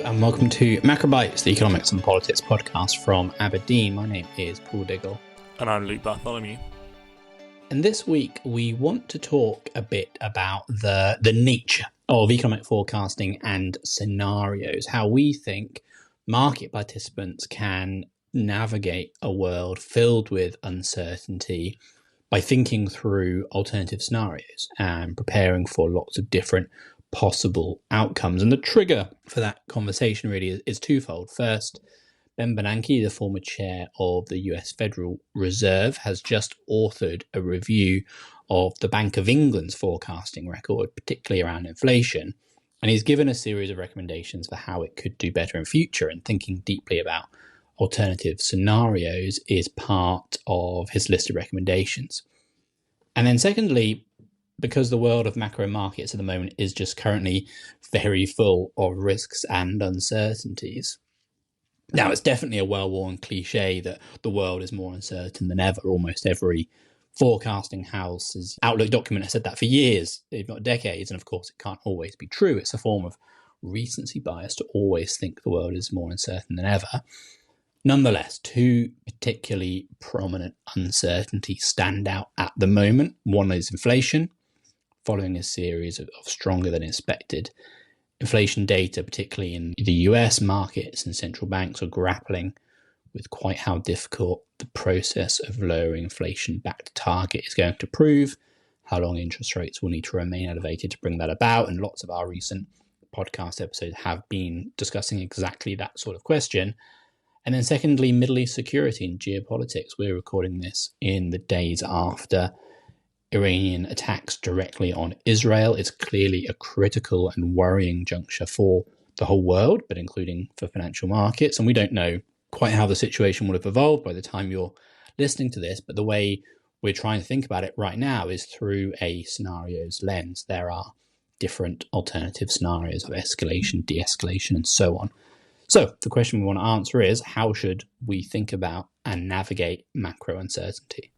and welcome to Macrobytes, the economics and politics podcast from Aberdeen. My name is Paul Diggle. And I'm Luke Bartholomew. And this week we want to talk a bit about the nature of economic forecasting and scenarios, how we think market participants can navigate a world filled with uncertainty by thinking through alternative scenarios and preparing for lots of different possible outcomes. And the trigger for that conversation really is twofold. First, Bernanke, the former chair of the US Federal Reserve, has just authored a review of the Bank of England's forecasting record, particularly around inflation. And he's given a series of recommendations for how it could do better in future, and thinking deeply about alternative scenarios is part of his list of recommendations. And then secondly, because the world of macro markets at the moment is just currently very full of risks and uncertainties. Now, it's definitely a well-worn cliche that the world is more uncertain than ever. Almost every forecasting house's Outlook document has said that for years, if not decades. And of course, it can't always be true. It's a form of recency bias to always think the world is more uncertain than ever. Nonetheless, two particularly prominent uncertainties stand out at the moment. One is inflation, following a series of stronger than expected inflation data, particularly in the US markets, and central banks are grappling with quite how difficult the process of lowering inflation back to target is going to prove, how long interest rates will need to remain elevated to bring that about. And lots of our recent podcast episodes have been discussing exactly that sort of question. And then secondly, Middle East security and geopolitics. We're recording this in the days after Iranian attacks directly on Israel. Is clearly a critical and worrying juncture for the whole world, but including for financial markets. And we don't know quite how the situation will have evolved by the time you're listening to this, but the way we're trying to think about it right now is through a scenarios lens. There are different alternative scenarios of escalation, de-escalation, and so on. So the question we want to answer is, how should we think about and navigate macro uncertainty?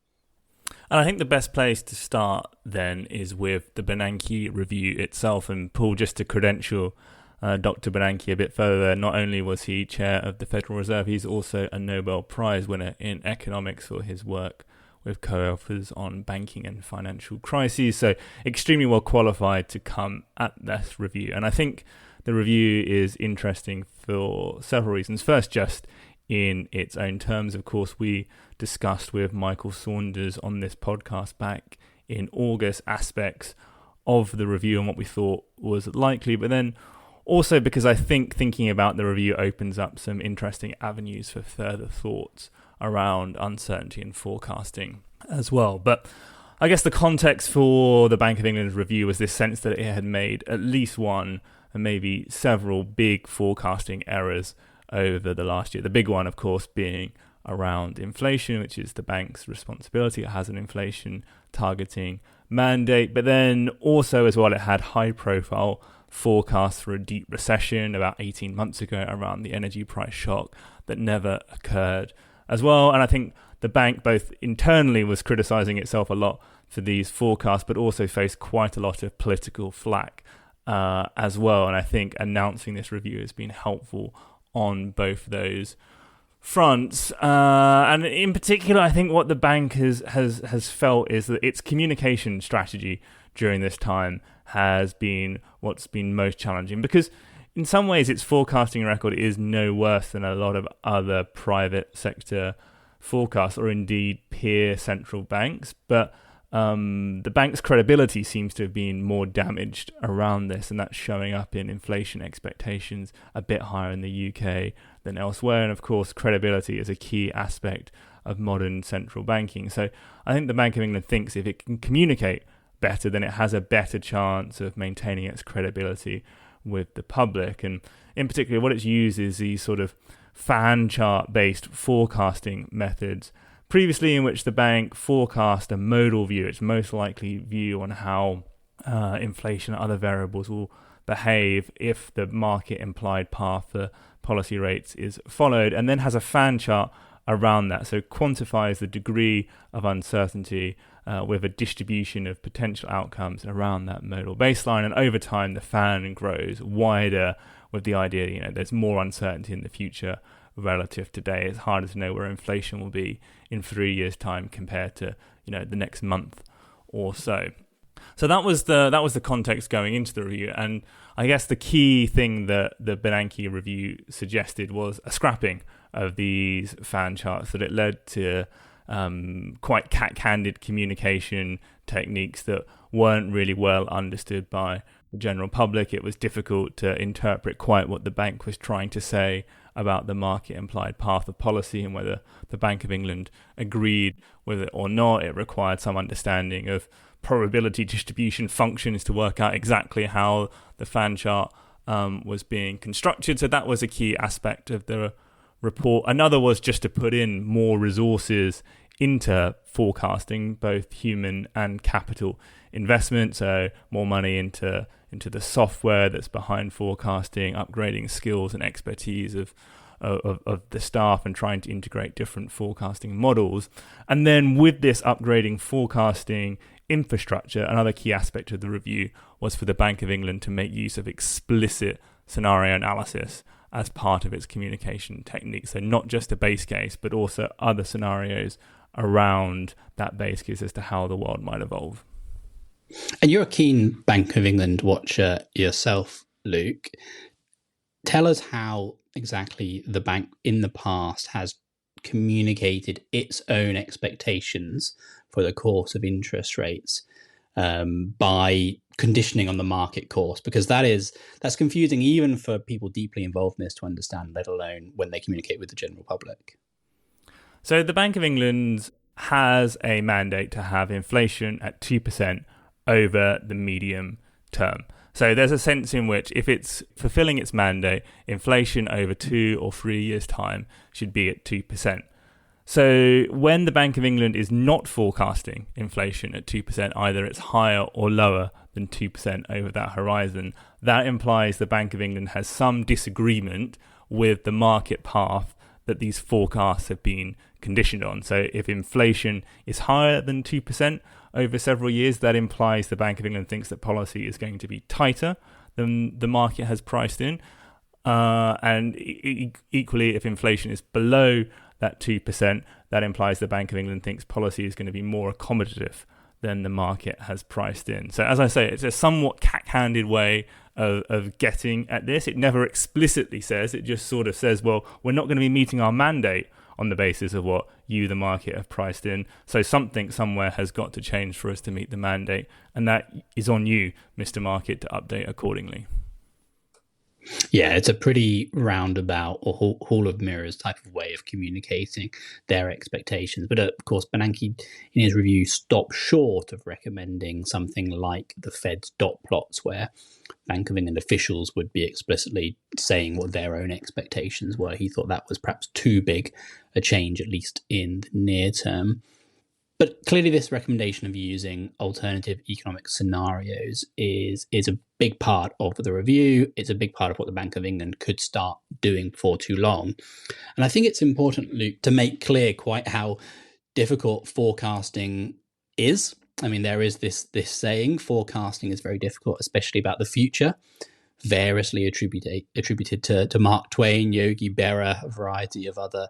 And I think the best place to start then is with the Bernanke review itself. And Paul, just to credential Dr. Bernanke a bit further, not only was he chair of the Federal Reserve, he's also a Nobel Prize winner in economics for his work with co-authors on banking and financial crises. So extremely well qualified to come at this review. And I think the review is interesting for several reasons. First, just in its own terms. Of course, we discussed with Michael Saunders on this podcast back in August aspects of the review and what we thought was likely, but then also because I think thinking about the review opens up some interesting avenues for further thoughts around uncertainty and forecasting as well. But I guess the context for the Bank of England's review was this sense that it had made at least one and maybe several big forecasting errors over the last year. The big one, of course, being around inflation, which is the bank's responsibility. It has an inflation targeting mandate, but then also as well, it had high-profile forecasts for a deep recession about 18 months ago around the energy price shock that never occurred as well. And I think the bank both internally was criticizing itself a lot for these forecasts, but also faced quite a lot of political flack as well. And I think announcing this review has been helpful on both those fronts. And in particular, I think what the bank has felt is that its communication strategy during this time has been what's been most challenging, because in some ways its forecasting record is no worse than a lot of other private sector forecasts or indeed peer central banks. But the bank's credibility seems to have been more damaged around this, and that's showing up in inflation expectations a bit higher in the UK than elsewhere. And of course, credibility is a key aspect of modern central banking. So I think the Bank of England thinks if it can communicate better, then it has a better chance of maintaining its credibility with the public. And in particular, what it's used is these sort of fan chart based forecasting methods previously, in which the bank forecast a modal view, its most likely view on how inflation and other variables will behave if the market implied path for policy rates is followed, and then has a fan chart around that. So it quantifies the degree of uncertainty with a distribution of potential outcomes around that modal baseline. And over time, the fan grows wider with the idea, there's more uncertainty in the future relative to today. It's harder to know where inflation will be in 3 years' time compared to, the next month or so. So that was the context going into the review, and I guess the key thing that the Bernanke review suggested was a scrapping of these fan charts, that it led to quite cat-handed communication techniques that weren't really well understood by the general public. It was difficult to interpret quite what the bank was trying to say about the market implied path of policy and whether the Bank of England agreed with it or not. It required some understanding of probability distribution functions to work out exactly how the fan chart was being constructed. So that was a key aspect of the report. Another was just to put in more resources into forecasting, both human and capital investment. So more money into the software that's behind forecasting, upgrading skills and expertise of the staff, and trying to integrate different forecasting models. And then with this upgrading forecasting infrastructure, another key aspect of the review was for the Bank of England to make use of explicit scenario analysis as part of its communication technique. So not just a base case, but also other scenarios around that base case as to how the world might evolve. And you're a keen Bank of England watcher yourself, Luke. Tell us how exactly the bank in the past has communicated its own expectations for the course of interest rates by conditioning on the market course, because that's confusing even for people deeply involved in this to understand, let alone when they communicate with the general public. So the Bank of England has a mandate to have inflation at 2% over the medium term. So there's a sense in which if it's fulfilling its mandate, inflation over 2 or 3 years' time should be at 2%. So when the Bank of England is not forecasting inflation at 2%, either it's higher or lower than 2% over that horizon, that implies the Bank of England has some disagreement with the market path that these forecasts have been conditioned on. So if inflation is higher than 2% over several years, that implies the Bank of England thinks that policy is going to be tighter than the market has priced in. And equally, if inflation is below that 2%, that implies the Bank of England thinks policy is going to be more accommodative than the market has priced in. So as I say, it's a somewhat cack-handed way of getting at this. It never explicitly says, it just sort of says, well, we're not going to be meeting our mandate on the basis of what you, the market, have priced in. So something somewhere has got to change for us to meet the mandate. And that is on you, Mr. Market, to update accordingly. Yeah, it's a pretty roundabout or hall of mirrors type of way of communicating their expectations. But of course, Bernanke, in his review, stopped short of recommending something like the Fed's dot plots, where Bank of England officials would be explicitly saying what their own expectations were. He thought that was perhaps too big a change, at least in the near term. But clearly this recommendation of using alternative economic scenarios is a big part of the review. It's a big part of what the Bank of England could start doing before too long. And I think it's important, Luke, to make clear quite how difficult forecasting is. I mean, there is this saying, forecasting is very difficult, especially about the future, variously attributed to Mark Twain, Yogi Berra, a variety of other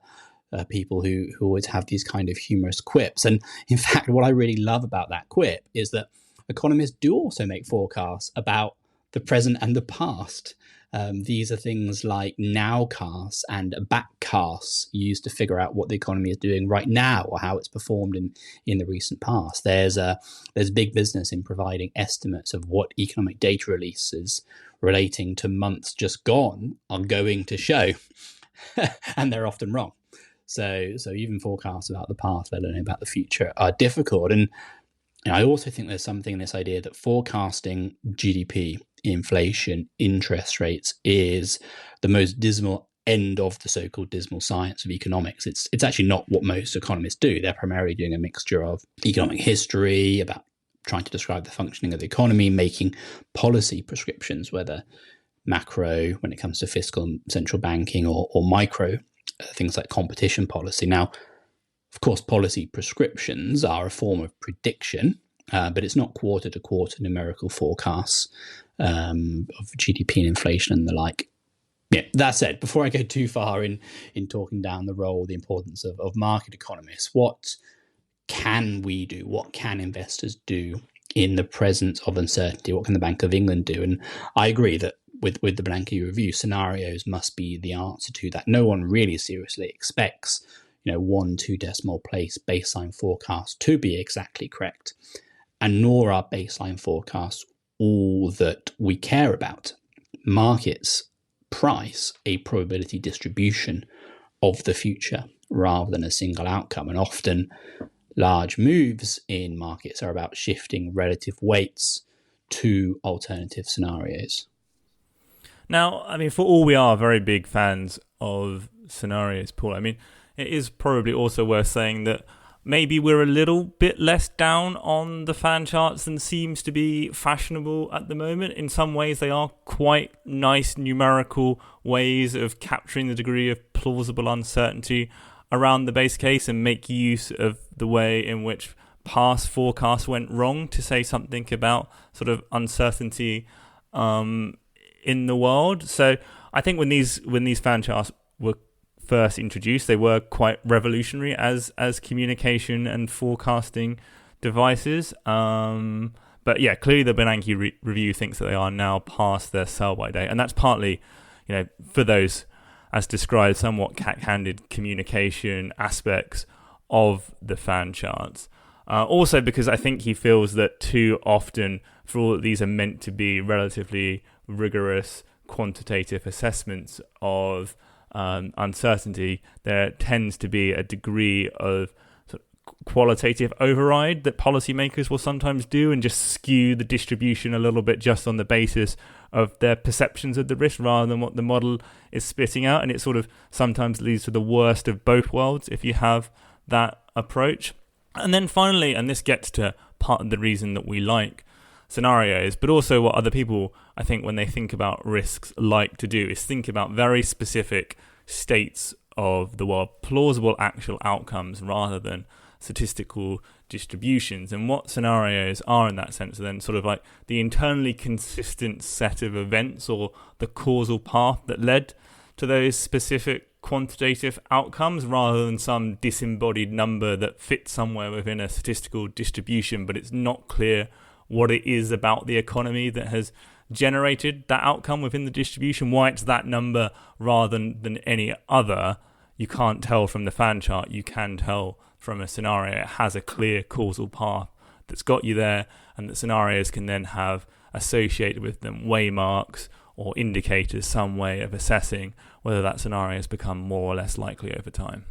people who always have these kind of humorous quips. And in fact, what I really love about that quip is that economists do also make forecasts about the present and the past. These are things like nowcasts and backcasts used to figure out what the economy is doing right now or how it's performed in the recent past. There's big business in providing estimates of what economic data releases relating to months just gone are going to show, and they're often wrong. So even forecasts about the past, let alone about the future, are difficult. And I also think there's something in this idea that forecasting GDP, inflation, interest rates is the most dismal end of the so-called dismal science of economics. It's actually not what most economists do. They're primarily doing a mixture of economic history, about trying to describe the functioning of the economy, making policy prescriptions, whether macro when it comes to fiscal and central banking or micro things like competition policy. Now, of course, policy prescriptions are a form of prediction, but it's not quarter-to-quarter numerical forecasts of GDP and inflation and the like. Yeah, that said, before I go too far in talking down the role, the importance of market economists, what can we do? What can investors do in the presence of uncertainty? What can the Bank of England do? And I agree that with the Bernanke review, scenarios must be the answer to that. No one really seriously expects 1-2 decimal place baseline forecasts to be exactly correct, and nor are baseline forecasts all that we care about. Markets price a probability distribution of the future rather than a single outcome, and often large moves in markets are about shifting relative weights to alternative scenarios. Now, I mean, for all we are very big fans of scenarios, Paul, I mean, it is probably also worth saying that maybe we're a little bit less down on the fan charts than seems to be fashionable at the moment. In some ways, they are quite nice numerical ways of capturing the degree of plausible uncertainty around the base case and make use of the way in which past forecasts went wrong to say something about sort of uncertainty in the world. So I think when these fan charts were first introduced, they were quite revolutionary as communication and forecasting devices. But yeah, clearly the Bernanke review thinks that they are now past their sell-by date, and that's partly, for those, as described, somewhat cack-handed communication aspects of the fan charts. Also because I think he feels that too often, for all that these are meant to be relatively rigorous quantitative assessments of uncertainty, there tends to be a degree of sort of qualitative override that policymakers will sometimes do and just skew the distribution a little bit just on the basis of their perceptions of the risk rather than what the model is spitting out. And it sort of sometimes leads to the worst of both worlds if you have that approach. And then finally, and this gets to part of the reason that we like scenarios, but also what other people, I think, when they think about risks, like to do is think about very specific states of the world, plausible actual outcomes rather than statistical distributions. And what scenarios are in that sense are then sort of like the internally consistent set of events or the causal path that led to those specific quantitative outcomes rather than some disembodied number that fits somewhere within a statistical distribution, but it's not clear what it is about the economy that has generated that outcome within the distribution, why it's that number rather than any other. You can't tell from the fan chart. You can tell from a scenario. It has a clear causal path that's got you there, and the scenarios can then have associated with them waymarks or indicators, some way of assessing whether that scenario has become more or less likely over time.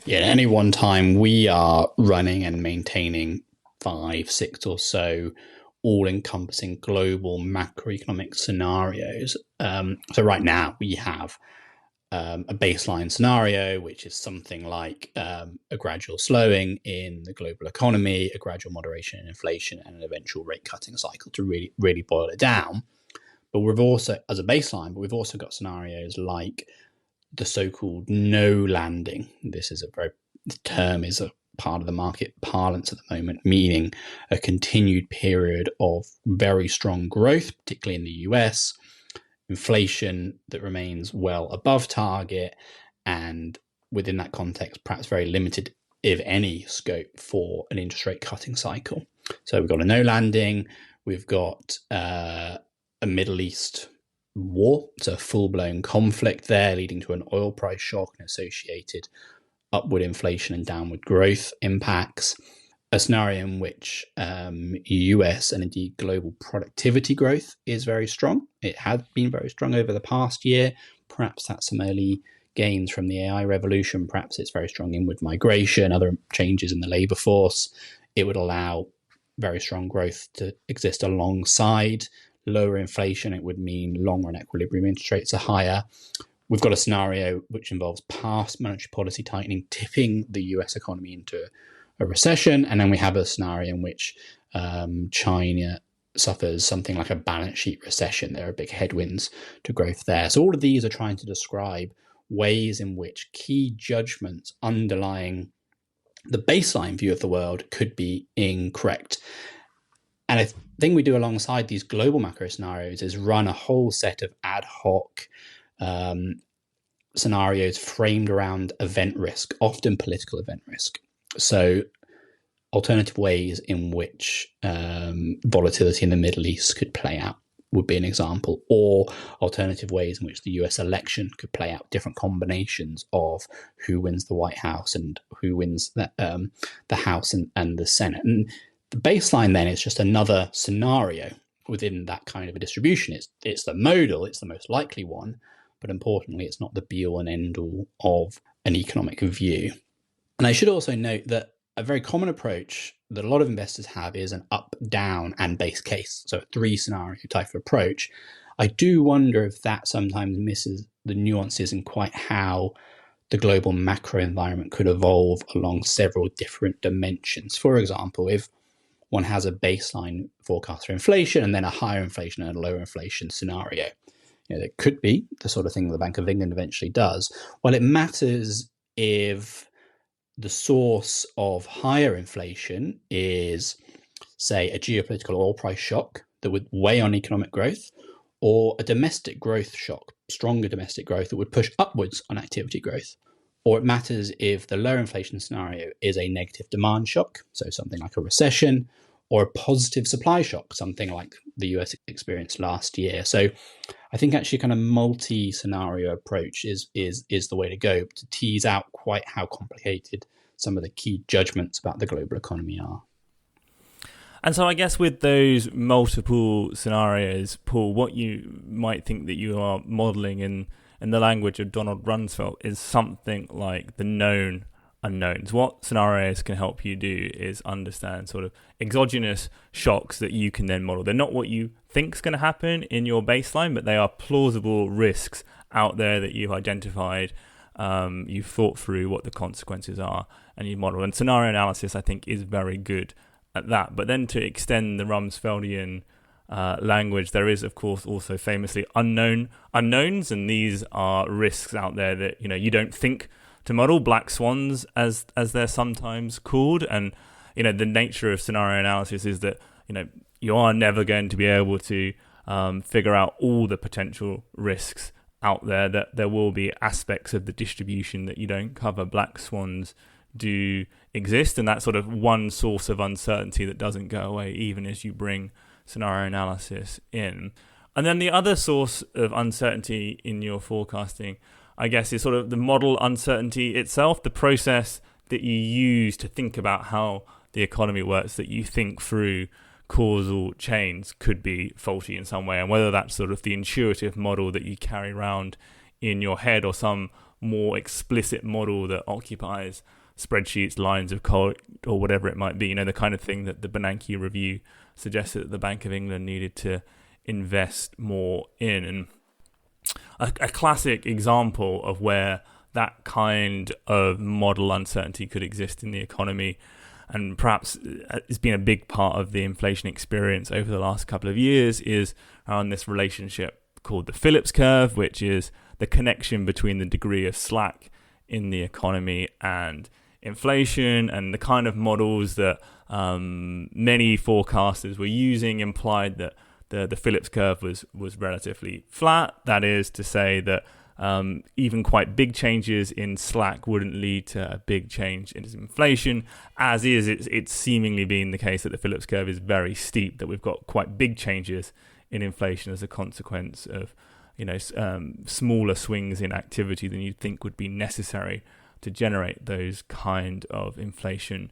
Yeah, at any one time, we are running and maintaining 5, 6 or so all-encompassing global macroeconomic scenarios. So right now we have a baseline scenario, which is something like a gradual slowing in the global economy, a gradual moderation in inflation, and an eventual rate-cutting cycle to really, really boil it down. But we've also, as a baseline, but we've also got scenarios like the so-called no landing. The term is a part of the market parlance at the moment, meaning a continued period of very strong growth, particularly in the US, inflation that remains well above target, and within that context, perhaps very limited, if any, scope for an interest rate cutting cycle. So we've got a no landing, we've got a Middle East war, so a full-blown conflict there leading to an oil price shock and associated upward inflation and downward growth impacts, a scenario in which US and indeed global productivity growth is very strong. It has been very strong over the past year. Perhaps that's some early gains from the AI revolution. Perhaps it's very strong inward migration, other changes in the labour force. It would allow very strong growth to exist alongside lower inflation. It would mean long-run equilibrium interest rates are higher. We've got a scenario which involves past monetary policy tightening, tipping the US economy into a recession. And then we have a scenario in which China suffers something like a balance sheet recession. There are big headwinds to growth there. So all of these are trying to describe ways in which key judgments underlying the baseline view of the world could be incorrect. And a thing we do alongside these global macro scenarios is run a whole set of ad hoc scenarios framed around event risk, often political event risk. So alternative ways in which volatility in the Middle East could play out would be an example, or alternative ways in which the US election could play out, different combinations of who wins the White House and who wins the House and the Senate. And the baseline then is just another scenario within that kind of a distribution. It's the modal, it's the most likely one, but importantly, it's not the be-all and end-all of an economic view. And I should also note that a very common approach that a lot of investors have is an up, down, and base case. So a 3-scenario type of approach. I do wonder if that sometimes misses the nuances in quite how the global macro environment could evolve along several different dimensions. For example, if one has a baseline forecast for inflation and then a higher inflation and a lower inflation scenario, that could be the sort of thing the Bank of England eventually does. Well, it matters if the source of higher inflation is, say, a geopolitical oil price shock that would weigh on economic growth, or a domestic growth shock, stronger domestic growth that would push upwards on activity growth. Or it matters if the lower inflation scenario is a negative demand shock, so something like a recession, or a positive supply shock, something like the US experienced last year. So I think actually a kind of multi-scenario approach is the way to go, to tease out quite how complicated some of the key judgments about the global economy are. And so I guess with those multiple scenarios, Paul, what you might think that you are modelling in the language of Donald Rumsfeld is something like the known unknowns. What scenarios can help you do is understand sort of exogenous shocks that you can then model. They're not what you think is going to happen in your baseline, but they are plausible risks out there that you've identified. You've thought through what the consequences are and you model. And scenario analysis, I think, is very good at that. But then to extend the Rumsfeldian language, there is, of course, also famously unknown unknowns, and these are risks out there that you don't think to model, black swans as they're sometimes called. And the nature of scenario analysis is that you are never going to be able to figure out all the potential risks out there, that there will be aspects of the distribution that you don't cover. Black swans do exist, and that's sort of one source of uncertainty that doesn't go away even as you bring scenario analysis in. And then the other source of uncertainty in your forecasting, I guess, is sort of the model uncertainty itself, the process that you use to think about how the economy works, that you think through causal chains could be faulty in some way, and whether that's sort of the intuitive model that you carry around in your head or some more explicit model that occupies spreadsheets, lines of code, or whatever it might be, the kind of thing that the Bernanke review suggested that the Bank of England needed to invest more in. And a classic example of where that kind of model uncertainty could exist in the economy, and perhaps it's been a big part of the inflation experience over the last couple of years, is around this relationship called the Phillips curve, which is the connection between the degree of slack in the economy and inflation. And the kind of models that many forecasters were using implied that the Phillips curve was relatively flat. That is to say that even quite big changes in slack wouldn't lead to a big change in inflation, as is it's seemingly been the case that the Phillips curve is very steep, that we've got quite big changes in inflation as a consequence of smaller swings in activity than you'd think would be necessary to generate those kind of inflation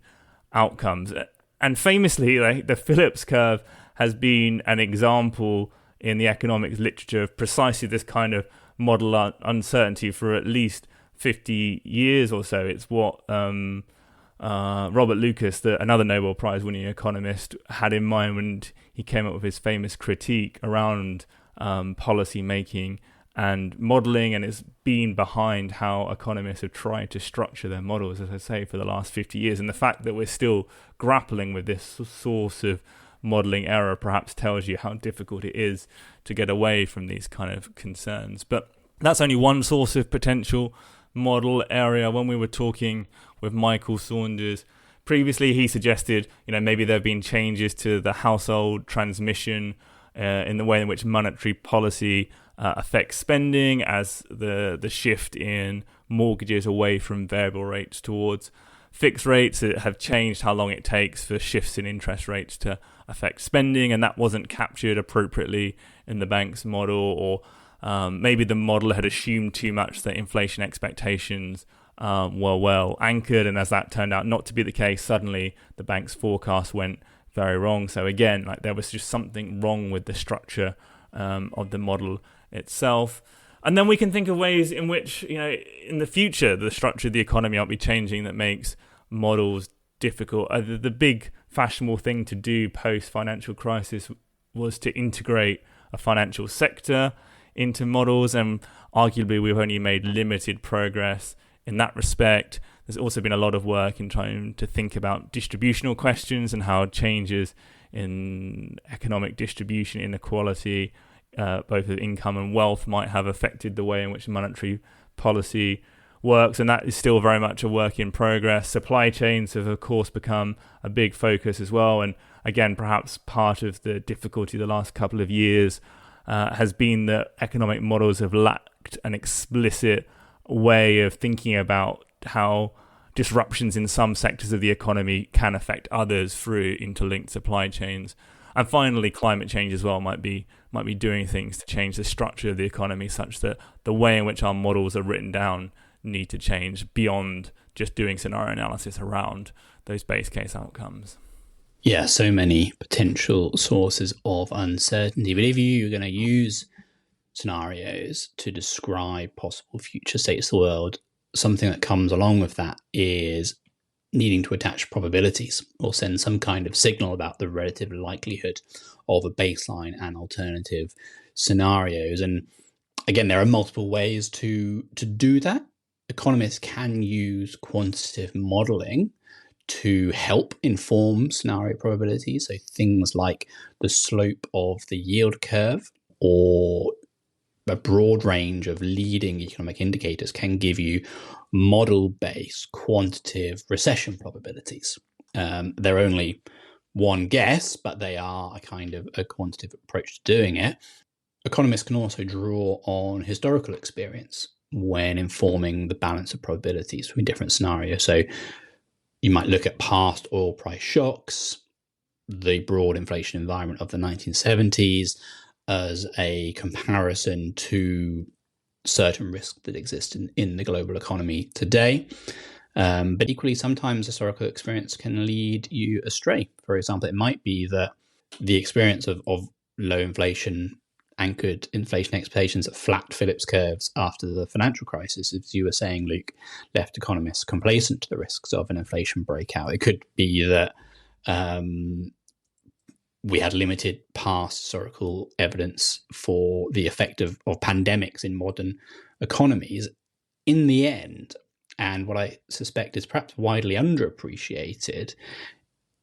outcomes. And famously, the Phillips curve has been an example in the economics literature of precisely this kind of model uncertainty for at least 50 years or so. It's what Robert Lucas, another Nobel Prize winning economist, had in mind when he came up with his famous critique around policy making and modelling, and it's been behind how economists have tried to structure their models, as I say, for the last 50 years. And the fact that we're still grappling with this source of modelling error perhaps tells you how difficult it is to get away from these kind of concerns. But That's only one source of potential model area. When we were talking with Michael Saunders previously, he suggested, maybe there have been changes to the household transmission in the way in which monetary policy affects spending, as the shift in mortgages away from variable rates towards fixed rates have changed how long it takes for shifts in interest rates to affect spending, and that wasn't captured appropriately in the bank's model, or maybe the model had assumed too much that inflation expectations were well anchored, and as that turned out not to be the case, suddenly the bank's forecast went very wrong. So again, there was just something wrong with the structure of the model itself. And then we can think of ways in which, in the future, the structure of the economy might be changing that makes models difficult. The big fashionable thing to do post-financial crisis was to integrate a financial sector into models, and arguably we've only made limited progress in that respect. There's also been a lot of work in trying to think about distributional questions and how changes in economic distribution inequality, both of income and wealth, might have affected the way in which monetary policy works, and that is still very much a work in progress. Supply chains have, of course, become a big focus as well, and again, perhaps part of the difficulty the last couple of years has been that economic models have lacked an explicit way of thinking about how disruptions in some sectors of the economy can affect others through interlinked supply chains. And finally, climate change as well might be doing things to change the structure of the economy, such that the way in which our models are written down need to change beyond just doing scenario analysis around those base case outcomes. Yeah, so many potential sources of uncertainty. But if you're going to use scenarios to describe possible future states of the world, something that comes along with that is needing to attach probabilities or send some kind of signal about the relative likelihood of a baseline and alternative scenarios. And again, there are multiple ways to do that. Economists can use quantitative modeling to help inform scenario probabilities. So things like the slope of the yield curve or a broad range of leading economic indicators can give you model-based quantitative recession probabilities. They're only one guess, but they are a kind of a quantitative approach to doing it. Economists can also draw on historical experience when informing the balance of probabilities between different scenarios. So you might look at past oil price shocks, the broad inflation environment of the 1970s, as a comparison to certain risks that exist in the global economy today. But equally, sometimes historical experience can lead you astray. For example, it might be that the experience of low inflation anchored inflation expectations at flat Phillips curves after the financial crisis, as you were saying, Luke, left economists complacent to the risks of an inflation breakout. It could be that we had limited past historical evidence for the effect of pandemics in modern economies. In the end, and what I suspect is perhaps widely underappreciated,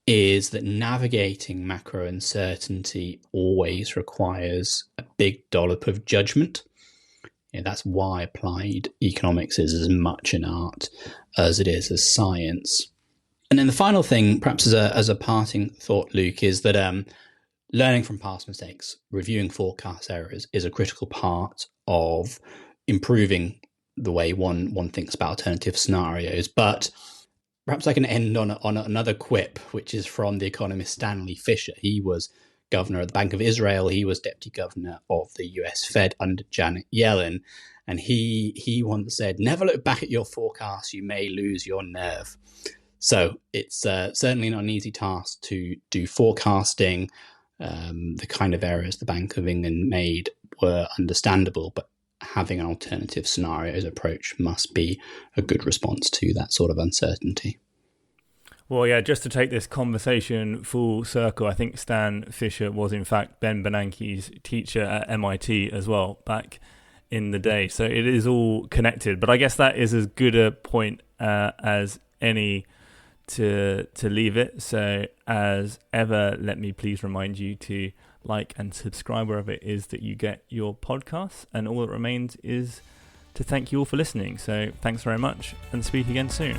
is that navigating macro uncertainty always requires a big dollop of judgment. That's why applied economics is as much an art as it is a science. And then the final thing, perhaps as a parting thought, Luke, is that learning from past mistakes, reviewing forecast errors is a critical part of improving the way one thinks about alternative scenarios. But perhaps I can end on another quip, which is from the economist Stanley Fischer. He was governor of the Bank of Israel. He was deputy governor of the US Fed under Janet Yellen. And he once said, "Never look back at your forecast. You may lose your nerve." So it's certainly not an easy task to do forecasting. The kind of errors the Bank of England made were understandable, but having an alternative scenarios approach must be a good response to that sort of uncertainty. Well, yeah, just to take this conversation full circle, I think Stan Fischer was in fact Ben Bernanke's teacher at MIT as well back in the day. So it is all connected. But I guess that is as good a point as any to leave it. So as ever, let me please remind you to like and subscribe wherever it is that you get your podcasts. And all that remains is to thank you all for listening. So thanks very much, and speak again soon.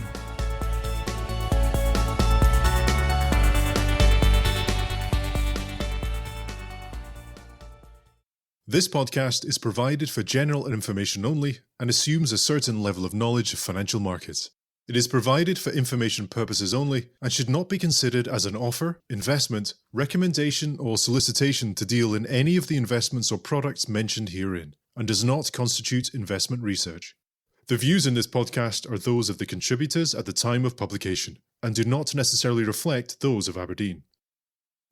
This podcast is provided for general information only and assumes a certain level of knowledge of financial markets. It is provided for information purposes only and should not be considered as an offer, investment, recommendation, or solicitation to deal in any of the investments or products mentioned herein, and does not constitute investment research. The views in this podcast are those of the contributors at the time of publication and do not necessarily reflect those of Aberdeen.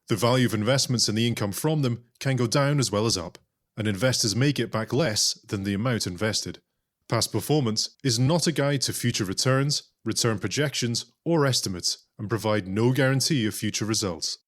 The value of investments and the income from them can go down as well as up, and investors may get back less than the amount invested. Past performance is not a guide to future returns, return projections, or estimates, and provide no guarantee of future results.